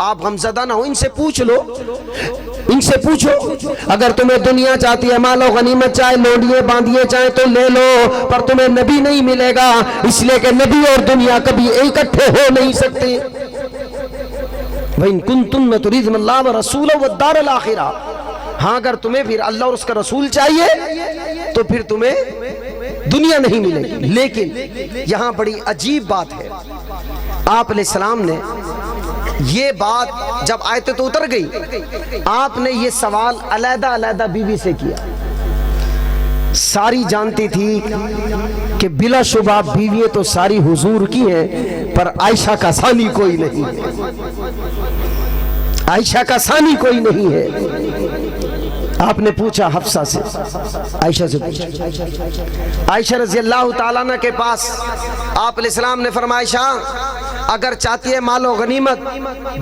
آپ غمزدہ نہ ہو, ان سے پوچھ لو, ان سے پوچھو, اگر تمہیں دنیا چاہتی ہے, مال و غنیمت چاہے, لونڈیے باندھیے چاہے تو لے لو, پر تمہیں نبی نہیں ملے گا, اس لیے کہ نبی اور دنیا کبھی اکٹھے ہو نہیں سکتے. وَإِن كُنتُنَّ تُرِيدْنَ اللَّهَ وَرَسُولَهُ وَالدَّارَ الْآخِرَةَ, ہاں اگر تمہیں پھر اللہ اور اس کا رسول چاہیے تو پھر تمہیں دنیا نہیں ملے گی. لیکن یہاں بڑی عجیب بات ہے, آپ علیہ السلام نے یہ بات جب آیتیں تو اتر گئی, آپ نے یہ سوال علیحدہ علیحدہ بیوی سے کیا. ساری جانتی تھی کہ بلا شبہ بیوییں تو ساری حضور کی ہیں, پر عائشہ کا ثانی کوئی نہیں ہے, عائشہ کا ثانی کوئی نہیں ہے. آپ نے پوچھا حفصہ سے, عائشہ سے پوچھا, عائشہ رضی اللہ تعالیٰ عنہ کے پاس آپ علیہ السلام نے فرمایا, عائشہ اگر چاہتی ہے مال و غنیمت,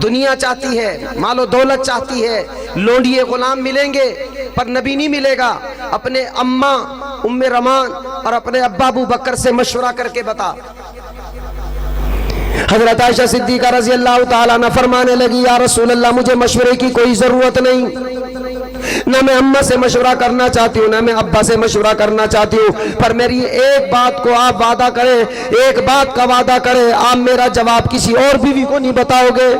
دنیا چاہتی ہے, مال و دولت چاہتی ہے, لونڈیے غلام ملیں گے پر نبی نہیں ملے گا, اپنے اماں ام رمان اور اپنے ابا ابو بکر سے مشورہ کر کے بتا. حضرت عائشہ صدیقہ رضی اللہ تعالیٰ عنہ فرمانے لگی, یا رسول اللہ مجھے مشورے کی کوئی ضرورت نہیں, نہ میں اماں سے مشورہ کرنا چاہتی ہوں, نہ میں ابا سے مشورہ کرنا چاہتی ہوں, پر میری ایک بات کو آپ وعدہ کریں, ایک بات کا وعدہ کریں, آپ میرا جواب کسی اور بیوی کو نہیں بتاؤ گے.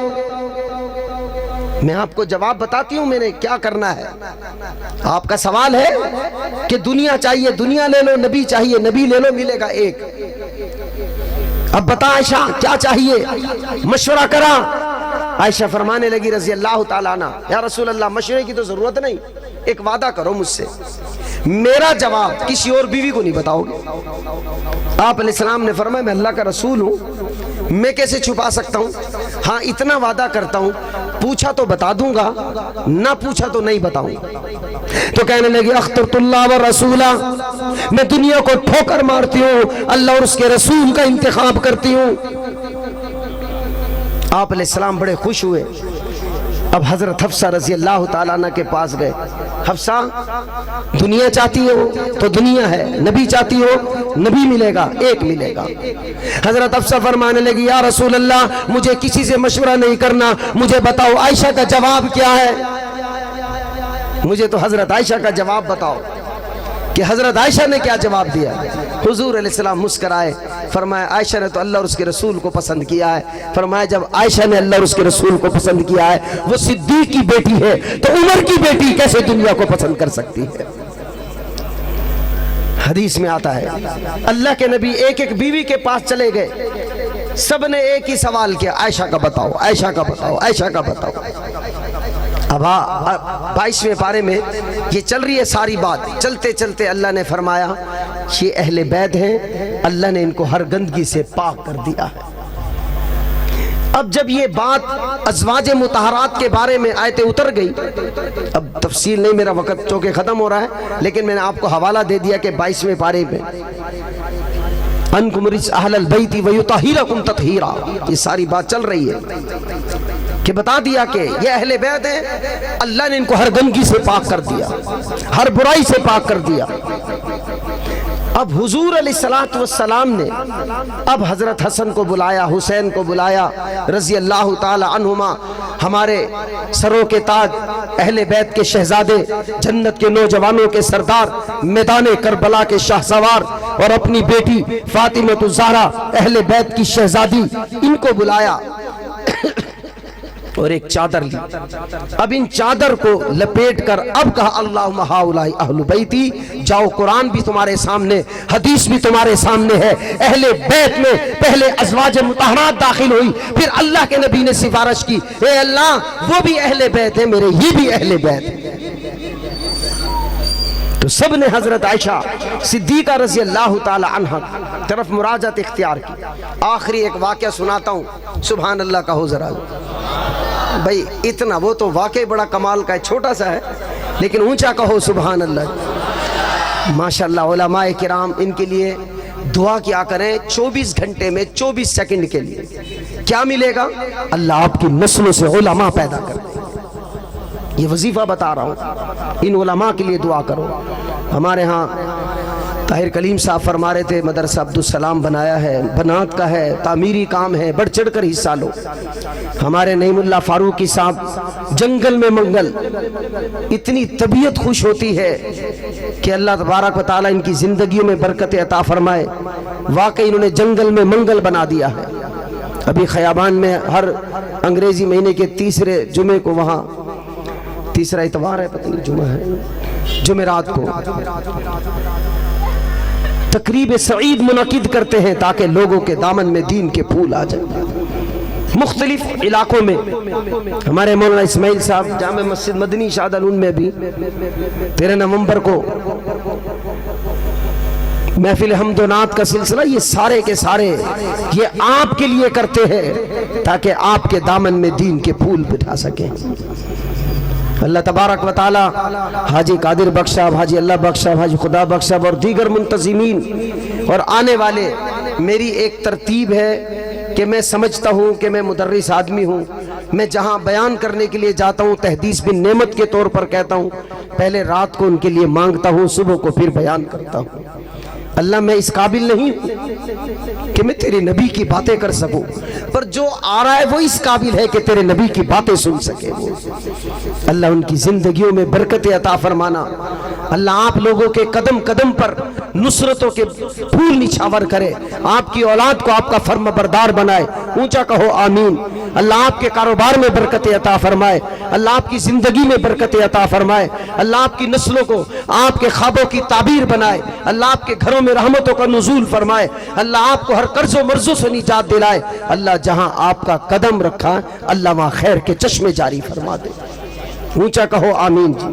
میں آپ کو جواب بتاتی ہوں میں نے کیا کرنا ہے. آپ کا سوال ہے کہ دنیا چاہیے, دنیا لے لو, نبی چاہیے, نبی لے لو, ملے گا ایک. اب بتا عائشہ کیا چاہیے, مشورہ کرا. عائشہ فرمانے لگی رضی اللہ تعالیٰ عنہ, یا رسول اللہ مشورے کی تو ضرورت نہیں, ایک وعدہ کرو مجھ سے, میرا جواب کسی اور بیوی کو نہیں بتاؤ گے. آپ علیہ السلام نے فرمایا میں اللہ کا رسول ہوں, میں کیسے چھپا سکتا ہوں, ہاں اتنا وعدہ کرتا ہوں, پوچھا تو بتا دوں گا, نہ پوچھا تو نہیں بتاؤں گا. تو کہنے لگی اخترت اللہ و رسولہ, میں دنیا کو ٹھوکر مارتی ہوں, اللہ اور اس کے رسول کا انتخاب کرتی ہوں. آپ علیہ السلام بڑے خوش ہوئے. اب حضرت حفصہ رضی اللہ تعالیٰ عنہ کے پاس گئے, حفصہ دنیا چاہتی ہو تو دنیا ہے, نبی چاہتی ہو نبی ملے گا, ایک ملے گا. حضرت حفصہ فرمانے لگی, یا رسول اللہ مجھے کسی سے مشورہ نہیں کرنا, مجھے بتاؤ عائشہ کا جواب کیا ہے. مجھے تو حضرت عائشہ کا جواب بتاؤ کہ حضرت عائشہ نے کیا جواب دیا. حضور علیہ السلام مسکرائے, فرمایا عائشہ نے تو اللہ اور اس کے رسول کو پسند کیا ہے. فرمایا جب عائشہ نے اللہ اور اس کے رسول کو پسند کیا ہے, وہ صدیق کی بیٹی ہے, تو عمر کی بیٹی کیسے دنیا کو پسند کر سکتی ہے. حدیث میں آتا ہے اللہ کے نبی ایک ایک بیوی کے پاس چلے گئے, سب نے ایک ہی سوال کیا, عائشہ کا بتاؤ, عائشہ کا بتاؤ, عائشہ کا بتاؤ. اب 22ویں پارے میں یہ چل رہی ہے ساری بات. چلتے چلتے اللہ نے فرمایا یہ اہل بیت ہیں, اللہ نے ان کو ہر گندگی سے پاک کر دیا ہے. اب جب یہ بات ازواج مطہرات کے بارے میں آیتیں اتر گئی, اب تفصیل نہیں, میرا وقت چونکہ ختم ہو رہا ہے, لیکن میں نے آپ کو حوالہ دے دیا کہ 22ویں پارے میں انکم رجس اہل البیت ویطہرکم تطہیرا, یہ ساری بات چل رہی ہے کہ بتا دیا کہ یہ اہل بیت ہیں, اللہ نے ان کو ہر گندگی سے پاک کر دیا, ہر برائی سے پاک کر دیا. اب حضور علیہ السلام نے اب حضرت حسن کو بلایا, حسین کو بلایا رضی اللہ تعالی عنہما. ہمارے سروں کے تاج، اہل بیت کے شہزادے، جنت کے نوجوانوں کے سردار، میدان کربلا کے شاہ سوار، اور اپنی بیٹی فاطمہ الزہرا اہل بیت کی شہزادی، ان کو بلایا اور ایک چادر لی۔ اب ان چادر کو لپیٹ کر اب کہا اللہم ہؤلاء اہل بیتی، جاؤ قرآن بھی تمہارے سامنے، حدیث بھی تمہارے سامنے ہے، اہل بیت میں پہلے ازواج مطہرات داخل ہوئی، پھر اللہ کے نبی نے سفارش کی، اے اللہ وہ بھی اہل بیت ہے میرے، یہ بھی اہل بیت ہے۔ تو سب نے حضرت عائشہ صدیقہ رضی اللہ تعالی عنہ طرف مراجعت اختیار کی۔ آخری ایک واقعہ سناتا ہوں، سبحان اللہ کہو ذرا بھائی، اتنا وہ تو واقعی بڑا کمال کا ہے، چھوٹا سا ہے لیکن اونچا کہو سبحان اللہ۔ ماشاءاللہ علماء کرام ان کے لیے دعا کیا کریں 24 گھنٹے میں 24 سیکنڈ کے لیے، کیا ملے گا؟ اللہ آپ کی نسلوں سے علماء پیدا کر دے۔ یہ وظیفہ بتا رہا ہوں، ان علماء کے لیے دعا کرو۔ ہمارے ہاں طاہر کلیم صاحب فرما رہے تھے مدرسہ عبدالسلام بنایا ہے، بنات کا ہے، تعمیری کام ہے، بڑھ چڑھ کر حصہ لو۔ ہمارے نعیم اللہ فاروقی صاحب جنگل میں منگل، اتنی طبیعت خوش ہوتی ہے کہ اللہ تبارک و تعالیٰ ان کی زندگیوں میں برکت عطا فرمائے۔ واقعی انہوں نے جنگل میں منگل بنا دیا ہے۔ ابھی خیابان میں ہر انگریزی مہینے کے تیسرے جمعے کو، وہاں تیسرا اتوار ہے، پتہ نہیں جمعہ ہے، جمعرات کو تقریب سعید منعقد کرتے ہیں تاکہ لوگوں کے دامن میں دین کے پھول آ جائیں۔ مختلف علاقوں میں ہمارے مولانا اسماعیل صاحب جامع مسجد مدنی شادالون میں بھی 13 نومبر کو محفل حمد و نعت کا سلسلہ، یہ سارے کے سارے یہ آپ کے لیے کرتے ہیں تاکہ آپ کے دامن میں دین کے پھول بٹھا سکیں۔ اللہ تبارک و تعالی حاجی قادر بخش صاحب، حاجی اللہ بخش صاحب، حاجی خدا بخش صاحب اور دیگر منتظمین اور آنے والے، میری ایک ترتیب ہے کہ میں سمجھتا ہوں کہ میں مدرس آدمی ہوں، میں جہاں بیان کرنے کے لیے جاتا ہوں تحدیث بن نعمت کے طور پر کہتا ہوں، پہلے رات کو ان کے لیے مانگتا ہوں، صبح کو پھر بیان کرتا ہوں۔ اللہ میں اس قابل نہیں ہوں کہ میں تیرے نبی کی باتیں کر سکوں، پر جو آ رہا ہے وہ اس قابل ہے کہ تیرے نبی کی باتیں سن سکے۔ اللہ ان کی زندگیوں میں برکت عطا فرمانا، اللہ آپ لوگوں کے قدم قدم پر نصرتوں کے پھول نچھاور کرے، آپ کی اولاد کو آپ کا فرم بردار بنائے، اونچا کہو آمین۔ اللہ آپ کے کاروبار میں برکت عطا فرمائے، اللہ آپ کی زندگی میں برکت عطا فرمائے، اللہ آپ کی نسلوں کو آپ کے خوابوں کی تعبیر بنائے، اللہ آپ کے گھروں میں رحمتوں کا نزول فرمائے، اللہ آپ کو ہر قرض و مرضوں سے نجات دلائے، اللہ جہاں آپ کا قدم رکھا اللہ وہاں خیر کے چشمے جاری فرما دے، اونچا کہو آمین جی۔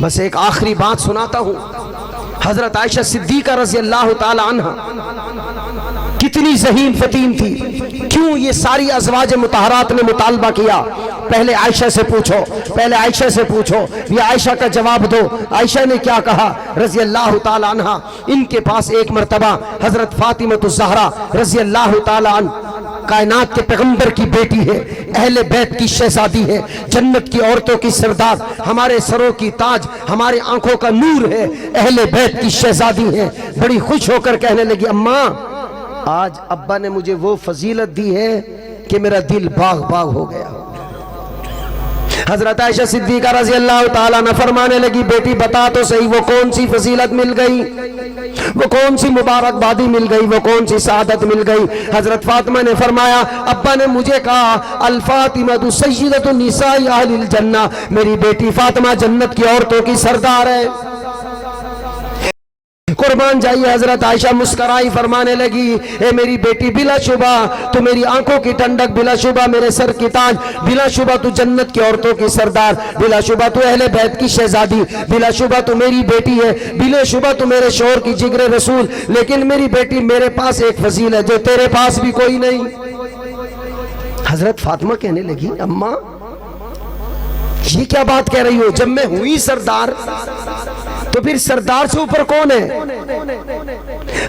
بس ایک آخری بات سناتا ہوں، حضرت عائشہ صدیقہ رضی اللہ تعالی عنہ کتنی ذہین فتین تھی، کیوں یہ ساری ازواج مطہرات نے مطالبہ کیا؟ پہلے عائشہ سے پوچھو، پہلے عائشہ سے پوچھو، یہ عائشہ کا جواب دو، عائشہ نے کیا کہا رضی اللہ تعالی عنہ۔ ان کے پاس ایک مرتبہ حضرت فاطمہ الزہرا رضی اللہ تعالی عنہ، کائنات کے پیغمبر کی بیٹی ہے، اہل بیت کی شہزادی ہے، جنت کی عورتوں کی سردار، ہمارے سروں کی تاج، ہمارے آنکھوں کا نور ہے، اہل بیت کی شہزادی ہے، بڑی خوش ہو کر کہنے لگی اماں آج ابا نے مجھے وہ فضیلت دی ہے کہ میرا دل باغ باغ ہو گیا۔ حضرت عائشہ صدیقہ رضی اللہ تعالیٰ عنہ فرمانے لگی بیٹی بتا تو صحیح وہ کون سی فضیلت مل گئی، وہ کون سی مبارک بادی مل گئی، وہ کون سی سعادت مل گئی؟ حضرت فاطمہ نے فرمایا ابا نے مجھے کہا الفاطمہ سیدۃ النساء اہل الجنہ، میری بیٹی فاطمہ جنت کی عورتوں کی سردار ہے۔ قربان جائیے حضرت عائشہ مسکرائی فرمانے لگی اے میری بیٹی بلا شبہ تو میری آنکھوں کی ٹھنڈک، بلا شبہ میرے سر کی تاج، بلا شبہ تو جنت کی عورتوں کی سردار، بلا شبہ تو اہل بیت کی شہزادی، بلا شبہ تو میری بیٹی ہے، بلا شبہ تو میرے شوہر کی جگر رسول، لیکن میری بیٹی میرے پاس ایک فضیل ہے جو تیرے پاس بھی کوئی نہیں۔ حضرت فاطمہ کہنے لگی اماں یہ کیا بات کہہ رہی ہو، جب میں ہوئی سردار تو پھر سردار سے اوپر کون ہے؟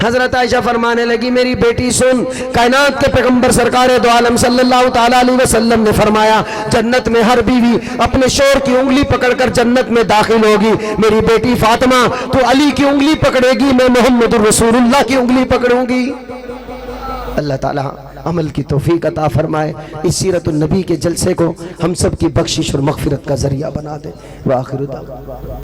حضرت عائشہ فرمانے لگی میری بیٹی سن، کائنات کے پیغمبر سرکار دو عالم صلی اللہ تعالیٰ علیہ وسلم نے فرمایا جنت میں ہر بیوی اپنے شوہر کی انگلی پکڑ کر جنت میں داخل ہوگی، میری بیٹی فاطمہ تو علی کی انگلی پکڑے گی، میں محمد الرسول اللہ کی انگلی پکڑوں گی۔ اللہ تعالیٰ عمل کی توفیق عطا فرمائے، اس سیرت النبی کے جلسے کو ہم سب کی بخشش اور مغفرت کا ذریعہ بنا دے۔ وآخر دعوانا